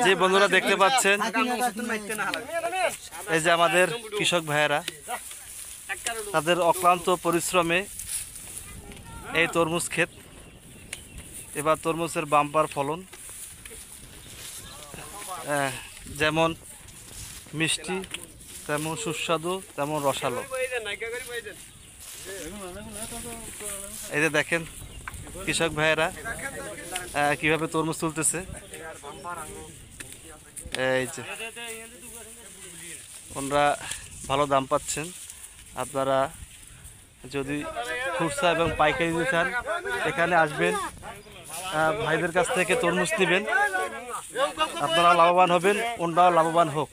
যে বন্ধুরা দেখতে পাচ্ছেন, এই যে আমাদের কৃষক ভাইয়েরা তাদের অক্লান্ত পরিশ্রমে এই তরমুজ ক্ষেত, এবার তরমুজের বাম্পার ফলন, যেমন মিষ্টি তেমন সুস্বাদু তেমন রসালো। এই যে দেখেন কৃষক ভাইয়েরা কিভাবে তরমুজ তুলতেছে। এই যে ওনারা ভালো দাম পাচ্ছেন। আপনারা যদি খুচরা এবং পাইকারি দিতে চান এখানে আসবেন, ভাইদের কাছ থেকে তরমুজ নেবেন, আপনারা লাভবান হবেন, ওনারাও লাভবান হোক।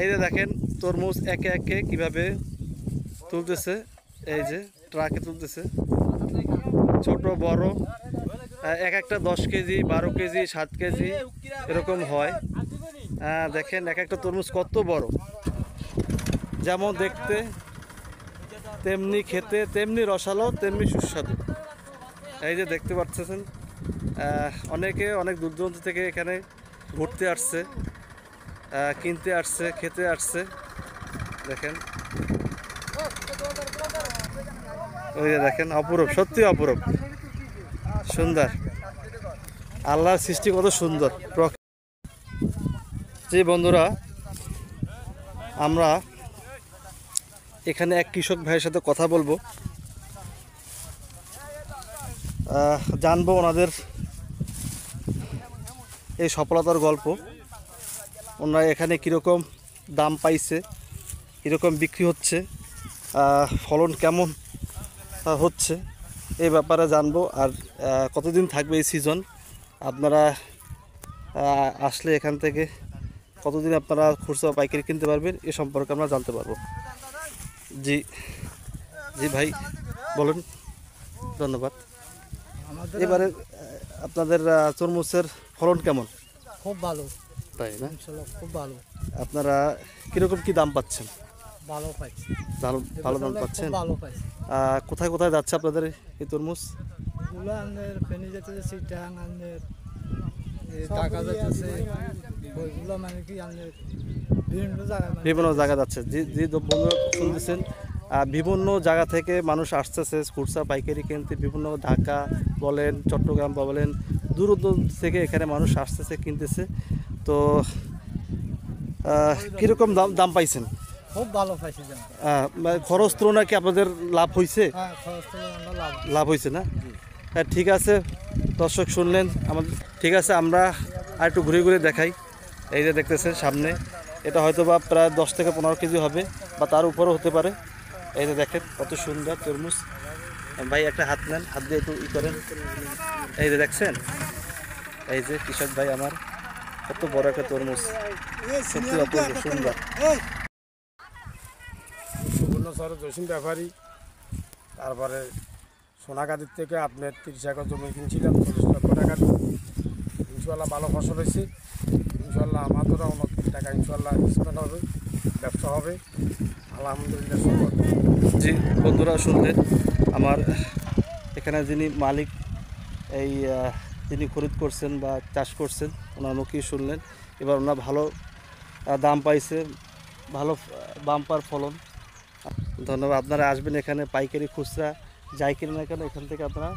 এই যে দেখেন তরমুজ একে একে কিভাবে তুলতেছে। এই যে ট্রাকে তুলতেছে, ছোট বড়, এক একটা 10 কেজি 12 কেজি 7 কেজি এরকম হয়। দেখেন এক একটা তরমুজ কত বড়, যেমন দেখতে তেমনি খেতে, তেমনি রসালো তেমনি সুস্বাদু। এই যে দেখতে পাচ্ছেন অনেকে অনেক দূর দূরান্ত থেকে এখানে ঘুরতে আসছে, কিনতে আসছে, খেতে আসছে। দেখেন ওই যে দেখেন অপরূপ, সত্যি অপরূপ সুন্দর, আল্লাহর সৃষ্টি কত সুন্দর। যে বন্ধুরা আমরা এখানে এক কৃষক ভাইয়ের সাথে কথা বলবো, জানবো ওনাদের এই সফলতার গল্প, ওনারা এখানে কীরকম দাম পাইছে, কীরকম বিক্রি হচ্ছে, ফলন কেমন হচ্ছে, এই ব্যাপারে জানবো। আর কতদিন থাকবে এই সিজন, আপনারা আসলে এখান থেকে কতদিন আপনারা খুচরা পাইকারি কিনতে পারবেন এ সম্পর্কে আমরা জানতে পারবো। জি জি ভাই বলুন। ধন্যবাদ। এবারে আপনাদের তরমুজের ফলন কেমন? খুব ভালো, তাই না? খুব ভালো। আপনারা কিরকম কি দাম পাচ্ছেন? ভালো পাইছি, ভালো দাম পাচ্ছেন। ভালো পাইছি। কোথায় কোথায় যাচ্ছে আপনাদের এই তরমুজ? এগুলো আমাদের ফেনী যাচ্ছে, সিটাং আমাদের টাকা যাচ্ছে, ওইগুলো মানে কি আমাদের বিভিন্ন জায়গা যাচ্ছে। যে বন্ধুরা শুনতেছেন, বিভিন্ন জায়গা থেকে মানুষ আসতেছে খুচরা পাইকারি কিনতে, বিভিন্ন ঢাকা বলেন, চট্টগ্রাম বলেন, দূর দূর থেকে এখানে মানুষ আসতেছে, কিনতেছে। তো কীরকম দাম পাইছেন? খুব ভালো পাইছি। খরচ তুলনায় কি আপনাদের লাভ হয়েছে? লাভ হয়েছে না? হ্যাঁ, ঠিক আছে দর্শক শুনলেন আমাদের। ঠিক আছে, আমরা আর একটু ঘুরে ঘুরে দেখাই। এই যে দেখতেছেন সামনে, এটা হয়তো বা প্রায় 10 থেকে 15 কেজি হবে বা তার উপরেও হতে পারে। এই যে দেখেন কত সুন্দর তরমুজ। ভাই একটা হাত নেন, হাত দিয়ে একটু করেন। এই যে দেখছেন, এই যে কৃষক ভাই আমার, কত বড় একটা তরমুজ, সত্যি অপূর্ব সুন্দর। জসিম ব্যাপারী, তারপরে সোনাগাদির থেকে আপনার 30 একর জমি কিনছিলাম 40 লক্ষ টাকা। ইনশাল্লাহ ভালো ফসল হয়েছে, ইনশাল্লাহ আমাদেরও অনেক টাকা ইনশাল্লাহ স্পেন্ড হবে, ব্যবসা হবে, আলহামদুলিল্লাহ। জি বন্ধুরা শুনলেন, আমার এখানে যিনি মালিক, এই যিনি খরিদ করছেন বা চাষ করছেন, ওনার মুখেই শুনলেন। এবার ওনার ভালো দাম পাইছে, ভালো বাম্পার ফলন। ধন্যবাদ। আপনারা আসবেন এখানে, পাইকারি খুচরা যাই কিনে না কেন এখান থেকে আপনারা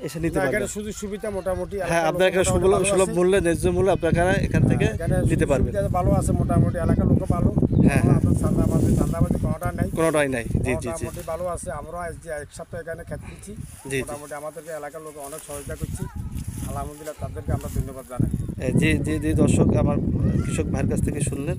এসে নিতে পারবেন। সুযোগ সুবিধা মোটামুটি, হ্যাঁ, আপনার এখানে সুলভ মূল্যে, ন্যায্য মূল্যে আপনারা এখান থেকে নিতে পারবেন। ভালো আছে মোটামুটি, এলাকার লোক ভালো। হ্যাঁ হ্যাঁ, চাঁদাবাজি কোনোটাই নাই। জি জি জি, ভালো আছে। আমরা এক সপ্তাহ এখানে খেত দিচ্ছি, মোটামুটি আমাদেরকে এলাকার লোক অনেক সহযোগিতা করছি, আলহামদুলিল্লাহ। তাদেরকে আমরা ধন্যবাদ জানাই। জি জি জি দর্শক, আমার কৃষক ভাইয়ের কাছ থেকে শুনলেন।